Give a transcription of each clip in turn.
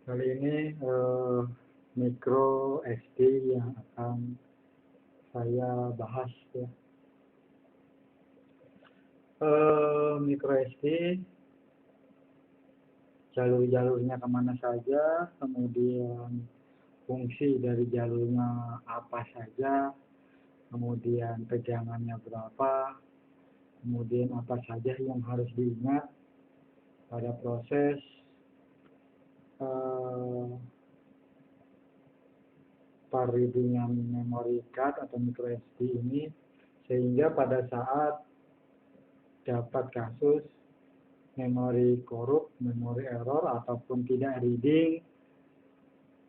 Kali ini micro SD yang akan saya bahas ya. Micro SD jalur-jalurnya kemana saja, kemudian fungsi dari jalurnya apa saja, kemudian tegangannya berapa, kemudian apa saja yang harus diingat pada proses perlindungan memory card atau micro SD ini, sehingga pada saat dapat kasus memori korup, memori error, ataupun tidak reading,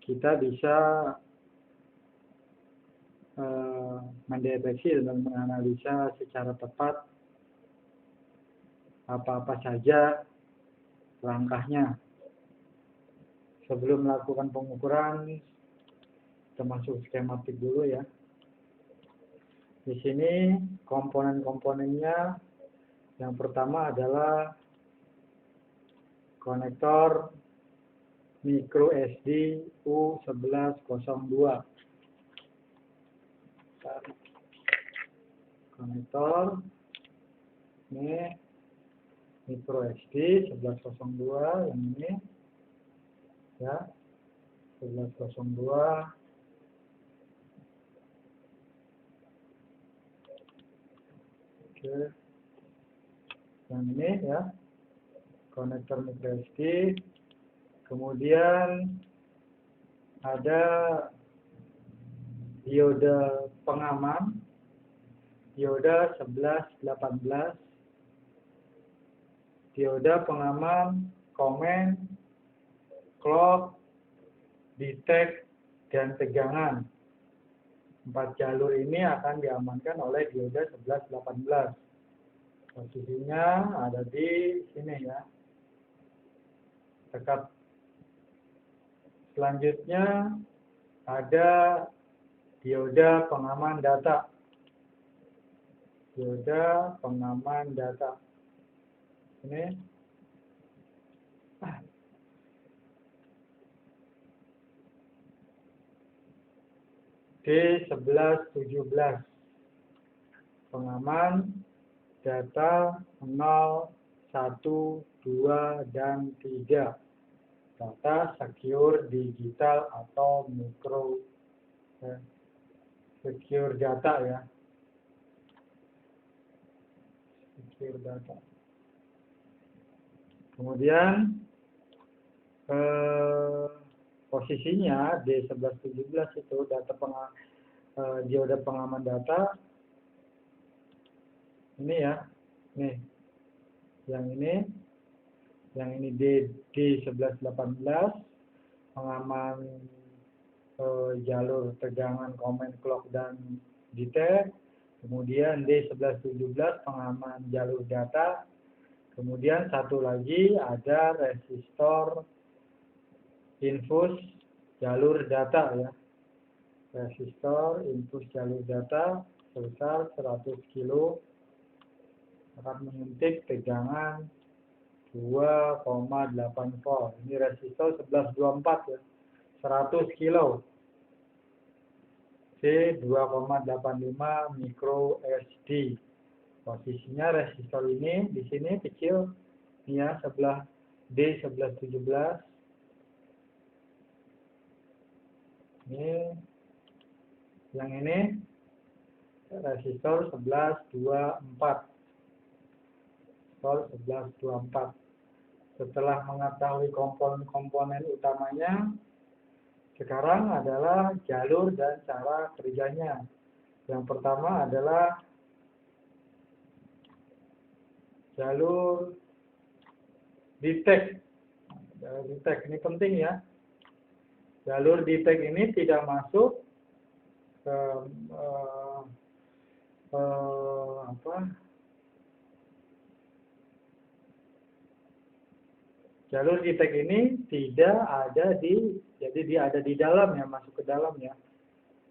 kita bisa mendeteksi dan menganalisa secara tepat apa-apa saja langkahnya. Sebelum melakukan pengukuran, termasuk skematik dulu ya. Di sini komponen-komponennya, yang pertama adalah konektor micro SD U1102. Konektor ini micro SD 1102 yang ini ya, 1102. Oke, yang ini ya, konektor micro SD. Kemudian ada diode pengaman, diode 1118, diode pengaman, comment, clock, detect, dan tegangan. 4 jalur ini akan diamankan oleh diode 1118. Posisinya ada di sini ya. Dekat. Selanjutnya ada diode pengaman data. Diode pengaman data. Ini D1117. Pengaman data 0, 1, 2, dan 3. Data secure digital atau micro secure data ya. Secure data. Kemudian posisinya D1117 itu data diode pengaman data. Ini ya. Nih. Yang ini D1118, pengaman jalur tegangan, comment, clock, dan detect. Kemudian D1117, pengaman jalur data. Kemudian satu lagi ada resistor infus jalur data ya. Resistor infus jalur data sebesar 100 kilo akan menyuntik tegangan 2,8 volt. Ini resistor 1124 ya. 100 kilo. C 2,85 micro SD. Posisinya resistor ini di sini kecil ya, sebelah D1117. Ini yang ini resistor 1124. Resistor 1124. Setelah mengetahui komponen-komponen utamanya, sekarang adalah jalur dan cara kerjanya. Yang pertama adalah jalur detect. Jalur detect ini penting ya. Jalur detect ini tidak masuk ke jalur detect ini tidak ada jadi dia ada di dalam ya, masuk ke dalam ya.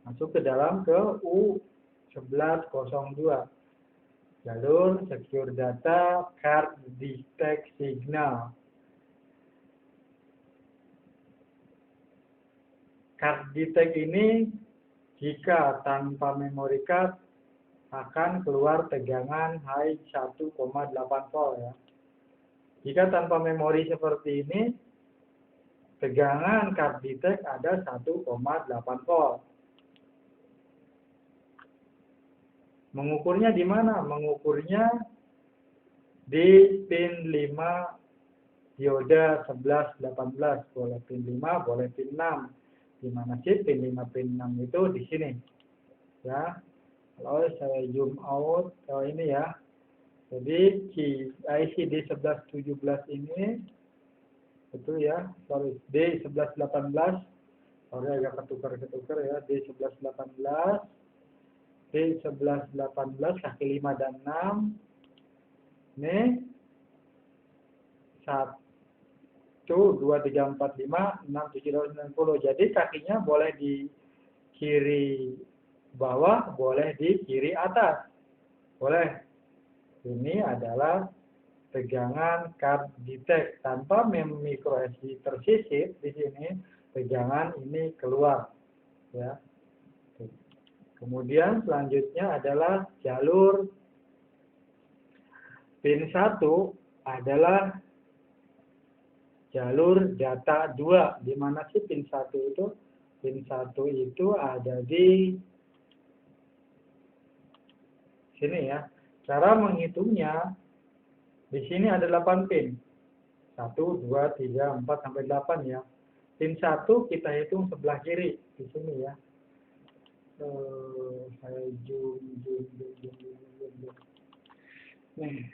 Masuk ke dalam ke U1102. Jalur secure data card detect signal. card detect ini jika tanpa memory card akan keluar tegangan high 1,8 volt ya. Jika tanpa memori seperti ini, tegangan card detect ada 1,8 volt. Mengukurnya di mana? Mengukurnya di pin 5 dioda 11, 18. Boleh pin 5, boleh pin 6. Di mana sih pin 5, pin 6 itu di sini. Ya. Kalau saya zoom out ke ini ya. Jadi IC D1117 ini itu ya, sorry, D1118. Sorry agak ketukar ya, D1118. D1118 kaki 5 dan 6. Ini 1 2 3 4 5 6 7 8 9 10. Jadi kakinya boleh di kiri bawah, boleh di kiri atas. Boleh. Ini adalah tegangan card detect tanpa micro SD tersisip di sini, tegangan ini keluar ya. Kemudian selanjutnya adalah jalur pin 1 adalah jalur data 2. Di mana sih pin 1 itu? Pin 1 itu ada di sini ya. Cara menghitungnya, di sini ada 8 pin. 1, 2, 3, 4, sampai 8 ya. Pin 1 kita hitung sebelah kiri. Di sini ya. Saya zoom. Nih,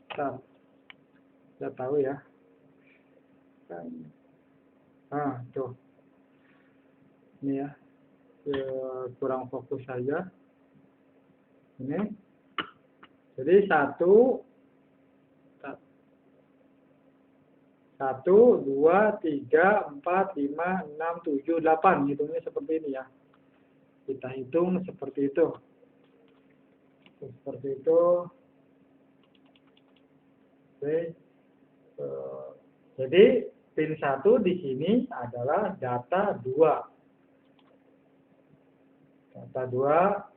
kita tahu ya. Nah, tuh. Ini ya. Kurang fokus saja. Ini. Jadi 1, 2, 3, 4, 5, 6, 7, 8. Hitungnya seperti ini ya. Kita hitung seperti itu. Seperti itu. Oke. Jadi pin 1 di sini adalah data 2. Data 2.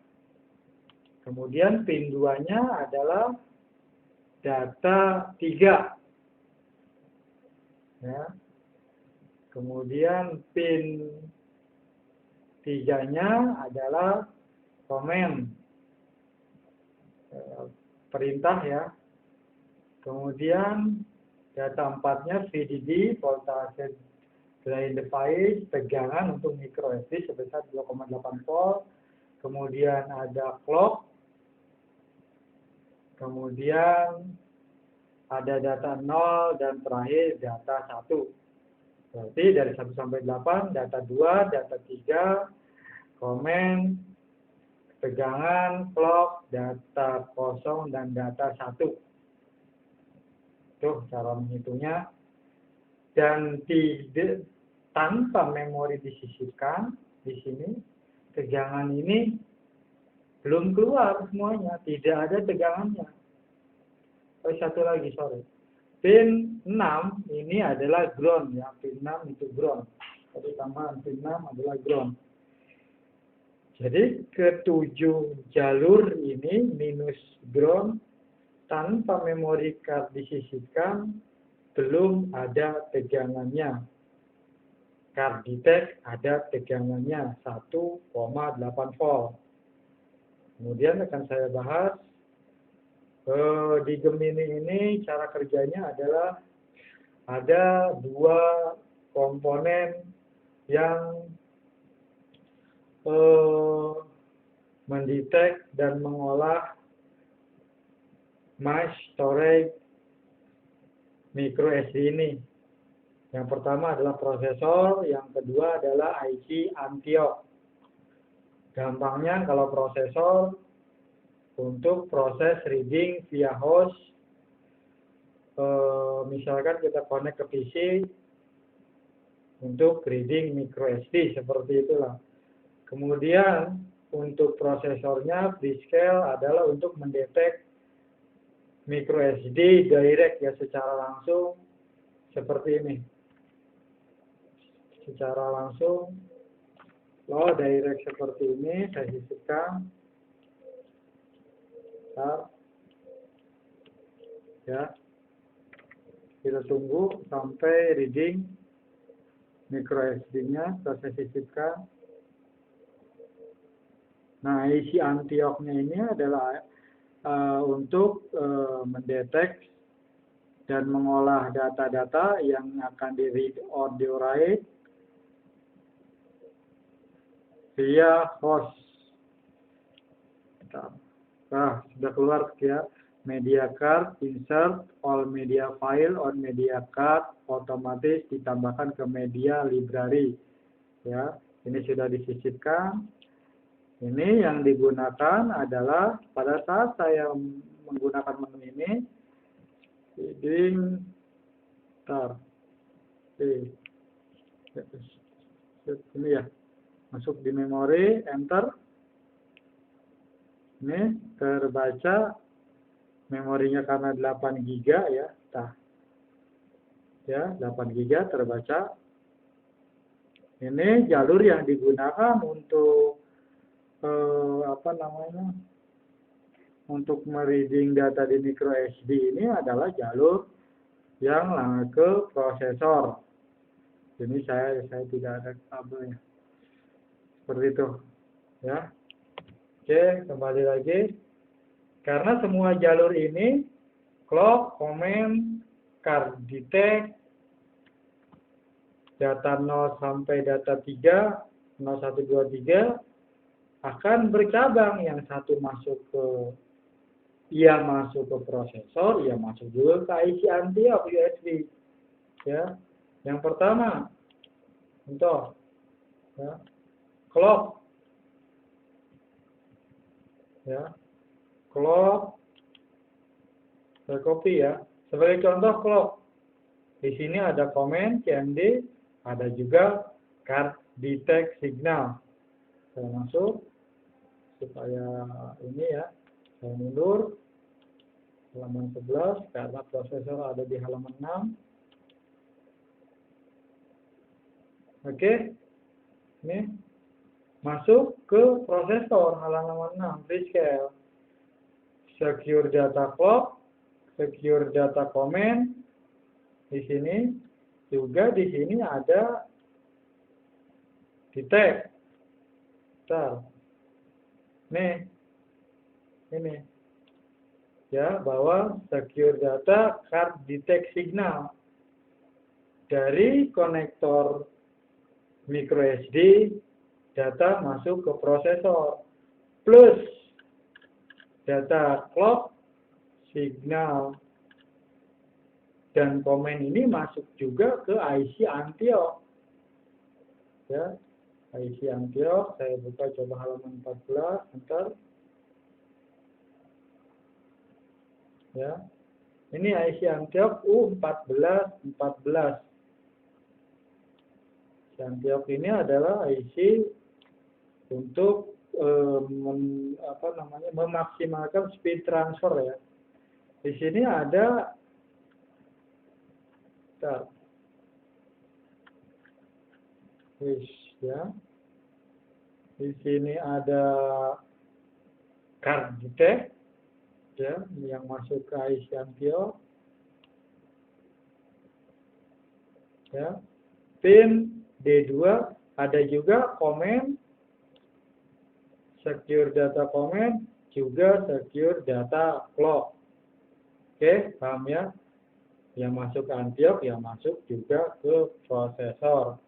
Kemudian pin 2-nya adalah data 3. Ya. Kemudian pin 3-nya adalah komen. Perintah ya. Kemudian data 4-nya VDD, voltage drain device, tegangan untuk micro SD sebesar 2,8 volt. Kemudian ada clock. Kemudian ada data 0 dan terakhir data 1. Berarti dari 1 sampai 8, data 2, data 3, komen, tegangan, clock, data kosong, dan data 1. Tuh cara menghitungnya. Dan tanpa memori disisipkan di sini, tegangan ini belum keluar semuanya, tidak ada tegangannya. Satu lagi, sorry. Pin 6 ini adalah ground ya, pin 6 itu ground. Jadi tambahan pin 6 adalah ground. Jadi ketujuh jalur ini minus ground tanpa memori card disisipkan, belum ada tegangannya. Card detect ada tegangannya 1,8 volt. Kemudian akan saya bahas di Gemini ini cara kerjanya adalah ada 2 komponen yang mendetek dan mengolah mass storage micro SD ini. Yang pertama adalah prosesor, yang kedua adalah IC Antio. Gampangnya kalau prosesor untuk proses reading via host, misalkan kita connect ke PC untuk reading micro SD seperti itulah. Kemudian untuk prosesornya Freescale adalah untuk mendetek micro SD direct ya secara langsung seperti ini. Secara langsung Kalau direct seperti ini, saya sisipkan. Bentar. Ya. Kita tunggu sampai reading micro SD-nya, saya sisipkan. Nah, isi Antioch-nya ini adalah untuk mendeteksi dan mengolah data-data yang akan di read or di write via host. Nah, sudah keluar ya. Media card, insert all media file on media card, otomatis ditambahkan ke media library. Ya, ini sudah disisipkan. Ini yang digunakan adalah pada saat saya menggunakan menu ini, reading, ini ya, masuk di memori, enter. Ini terbaca memorinya karena 8 GB ya. Ya, 8 GB terbaca. Ini jalur yang digunakan untuk untuk mereading data di micro SD ini adalah jalur yang ke prosesor. Ini saya tidak ada kabelnya. Seperti itu, ya. Oke, kembali lagi. Karena semua jalur ini clock, comment, card detect, data 0 sampai data 3, 0, 1, 2, 3 akan bercabang. Yang satu masuk ke prosesor, ia masuk juga ke IC Antioch USB. Ya. Yang pertama, contoh, ya, clock. Ya. Clock. Saya copy ya. Sebagai contoh clock. Di sini ada comment, CMD, ada juga card detect signal. Saya masuk supaya ini ya. Saya mundur halaman 11 karena prosesor ada di halaman 6. Oke. Ini masuk ke prosesor halaman 6, rescale. Secure data clock, secure data comment. Di sini juga di sini ada detect. Bentar. Nih. Ini. Ya, bahwa secure data card detect signal dari konektor micro SD data masuk ke prosesor plus data clock signal dan komen ini masuk juga ke IC Antioch. Ya, IC Antioch saya buka coba halaman 14, enter. Ya. Ini IC Antioch U1414. Antioch ini adalah IC untuk memaksimalkan speed transfer ya. Di sini ada ya. Di sini ada card detect ya yang masuk ke IC Antioch. Ya. Pin D2 ada juga comment, secure data comment, juga secure data clock. Oke, paham ya? Yang masuk ke Antioch, yang masuk juga ke prosesor.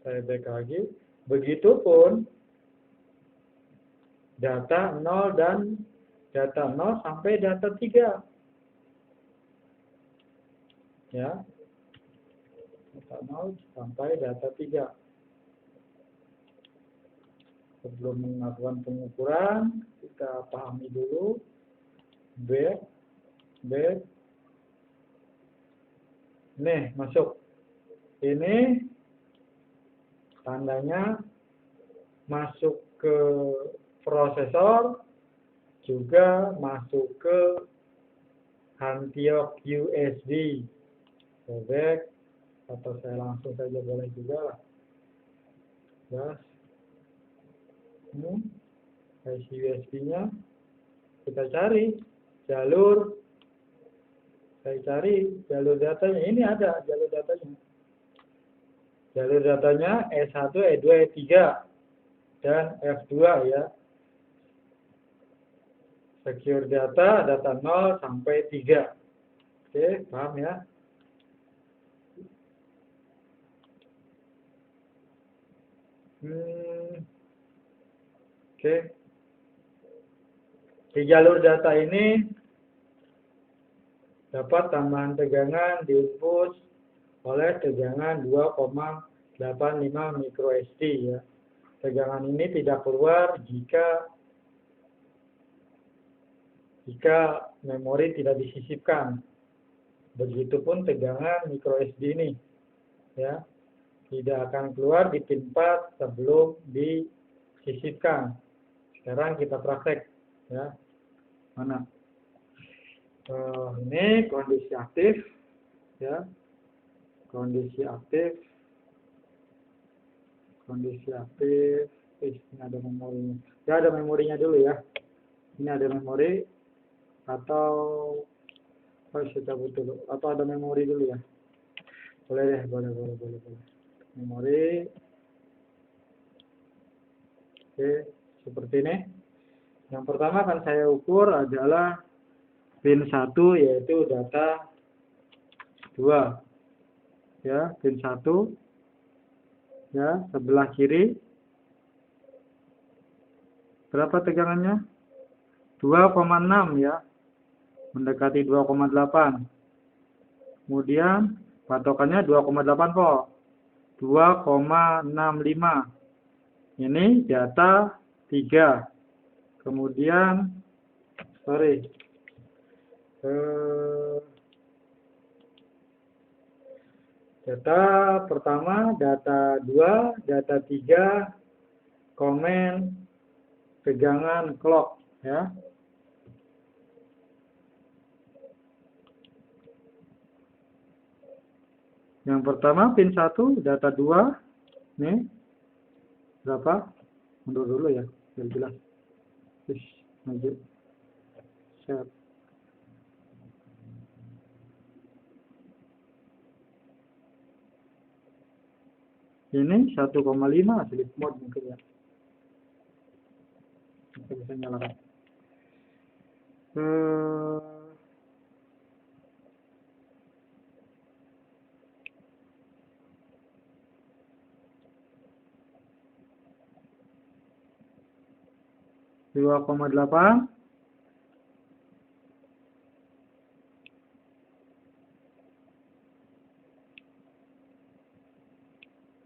Saya back lagi. Begitupun data 0 dan data 0 sampai data 3. Ya. Data 0 sampai data 3. Sebelum melakukan pengukuran, kita pahami dulu. Back. Nih, masuk. Ini tandanya masuk ke prosesor, juga masuk ke Antioch USB. Back. atau saya langsung saja boleh juga lah. Gas. IC USB-nya. Kita cari jalur. Saya cari jalur datanya. Ini ada jalur datanya. Jalur datanya E1, E2, E3 dan F2 ya. Secure data 0 sampai 3. Oke, paham ya? Oke. Di jalur data ini dapat tambahan tegangan diinput oleh tegangan 2,85 mikro SD ya. Tegangan ini tidak keluar jika memori tidak disisipkan. Begitupun tegangan mikro SD ini ya. Tidak akan keluar di pin 4 sebelum disisipkan. Sekarang kita praktek ya. Mana? Ini kondisi aktif ya. Kondisi aktif. Ini ada memorinya. Ya, ada memorinya dulu ya. Ini ada memori atau saya cabut dulu atau ada memori dulu ya. Boleh deh, boleh. Memori. Oke, seperti ini. Yang pertama akan saya ukur adalah pin 1 yaitu data 2. Ya, pin 1 ya, sebelah kiri. Berapa tegangannya? 2,6 ya. Mendekati 2,8. Kemudian patokannya 2,8 volt. 2,65. Ini data 3. Kemudian data pertama, data 2, data 3, komen tegangan clock ya. Yang pertama pin 1, data 2. Nih. Berapa? Mundur dulu ya, biar jelas. Maju. Set. Ini 1,5 sleep mode mungkin ya. Kita bisa nyalakan. 2,8.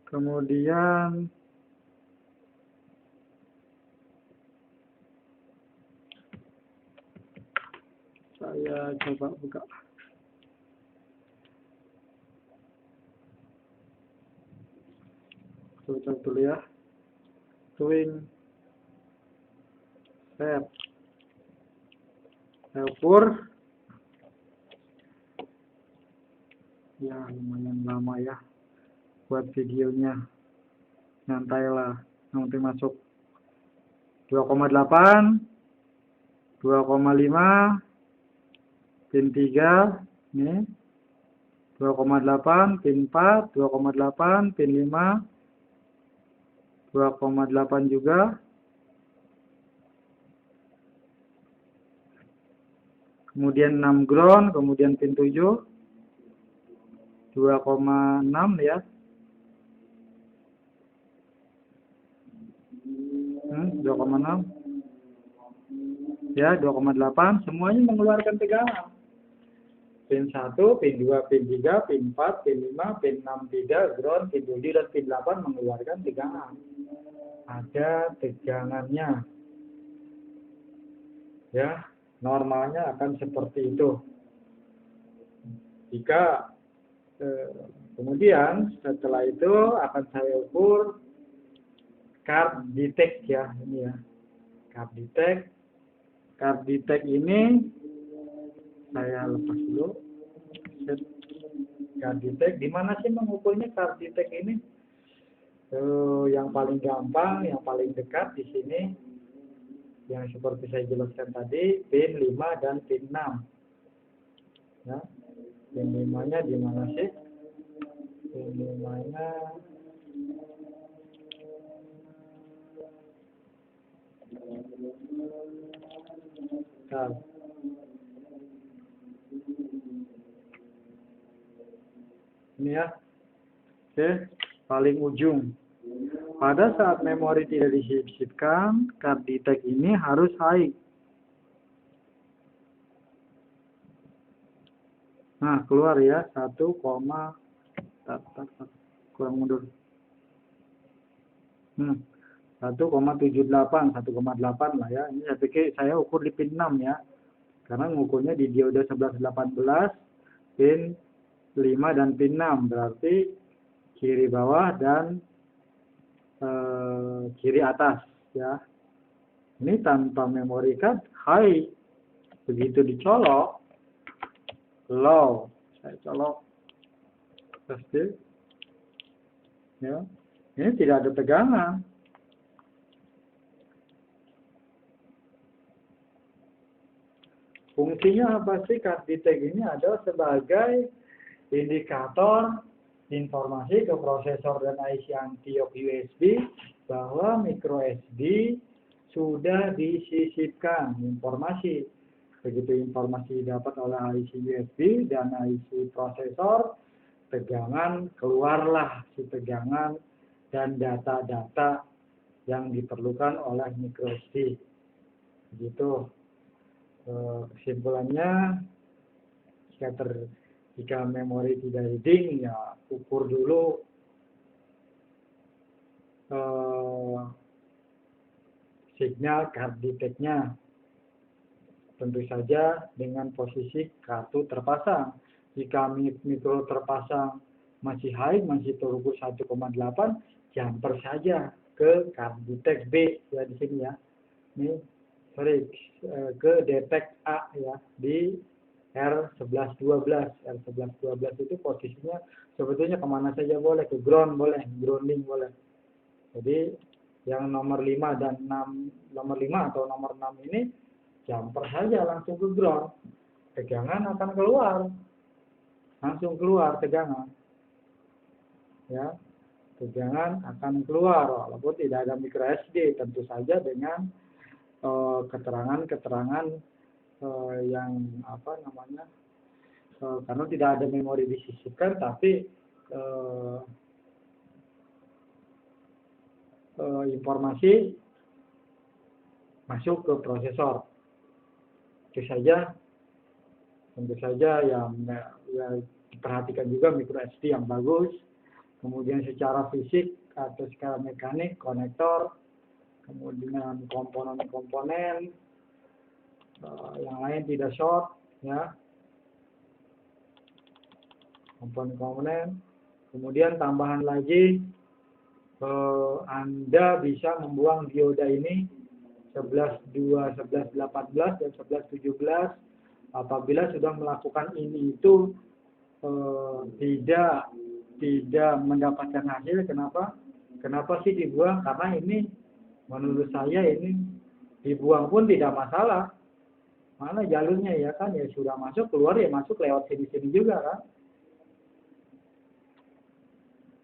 Kemudian saya coba buka. Coba dulu ya. Swing. Set. Saya ukur. Ya, lumayan lama ya. Buat videonya. Nyantailah. Nanti masuk 2,8. 2,5. Pin 3. Nih. 2,8. Pin 4. 2,8. Pin 5. 2,8 juga. Kemudian 6 ground, kemudian pin 7. 2,6 ya. 2,6. Ya, 2,8. Semuanya mengeluarkan tegangan. Pin 1, pin 2, pin 3, pin 4, pin 5, pin 6 tidak, ground, pin 7, dan pin 8 mengeluarkan tegangan. Ada tegangannya. Ya, normalnya akan seperti itu. Jika kemudian setelah itu akan saya ukur card detect ya, ini ya. Card detect ini saya lepas dulu. Carditech. Di mana sih mengukurnya Carditech ini? Yang paling gampang, yang paling dekat di sini, yang seperti saya jelaskan tadi, pin 5 dan pin 6. Ya, pin 5-nya di mana sih? Pin 5-nya ini ya, oke, paling ujung. Pada saat memori tidak disisipkan, Carditech ini harus high. Nah, keluar ya, 1, kurang mundur. 1,78, 1,8 lah ya. Ini saya pikir saya ukur di pin 6 ya. Karena ngukurnya di dioda 1118, pin 5 dan pin 6. Berarti kiri bawah dan kiri atas ya. Ini tanpa memory card high. Begitu dicolok low. Saya colok pasti ya. Ini tidak ada tegangan. Fungsinya apa sih? Carditech ini adalah sebagai indikator informasi ke prosesor dan IC anti-yok USB bahwa micro SD sudah disisipkan informasi. Begitu informasi didapat oleh IC USB dan IC prosesor, tegangan keluarlah si tegangan dan data-data yang diperlukan oleh micro SD. Begitu. Kesimpulannya, jika memori tidak reading, ya ukur dulu signal Carditech-nya. Tentu saja dengan posisi kartu terpasang. Jika mikro terpasang masih high, masih terukur 1,8, jumper saja ke Carditech B ya di sini ya. Ini ke detect A ya di R1112. R1112 itu posisinya sebetulnya kemana saja boleh, ke ground boleh, grounding boleh. Jadi yang nomor 5 dan 6, nomor 5 atau nomor 6 ini jumper saja langsung ke ground. Tegangan akan keluar. Langsung keluar tegangan. Ya. Tegangan akan keluar walaupun tidak ada micro SD, tentu saja dengan keterangan-keterangan yang apa namanya, karena tidak ada memori disisipkan, tapi informasi masuk ke prosesor. Itu saja, tentu saja yang ya, diperhatikan juga micro SD yang bagus, kemudian secara fisik atau secara mekanik konektor, kemudian komponen-komponen yang lain tidak short ya, komponen-komponen. Kemudian tambahan lagi, Anda bisa membuang dioda ini 11.2, 11.18 dan 11.17 apabila sudah melakukan ini itu tidak mendapatkan hasil. Kenapa sih dibuang? Karena ini menurut saya ini dibuang pun tidak masalah. Mana jalurnya ya kan, ya sudah masuk, keluar ya masuk lewat sini-sini juga kan.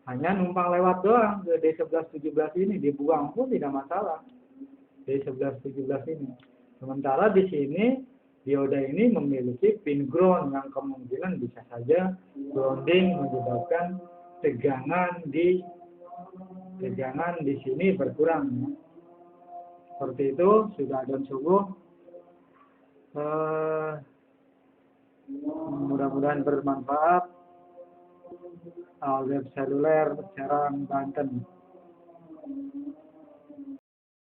Hanya numpang lewat doang ke D1117 ini, dibuang pun tidak masalah. D1117 ini. Sementara di sini dioda ini memiliki pin ground yang kemungkinan bisa saja grounding menyebabkan tegangan di sini berkurang. Seperti itu, sudah adzan subuh. Mudah-mudahan bermanfaat. Alweb Seluler, Serang, Banten.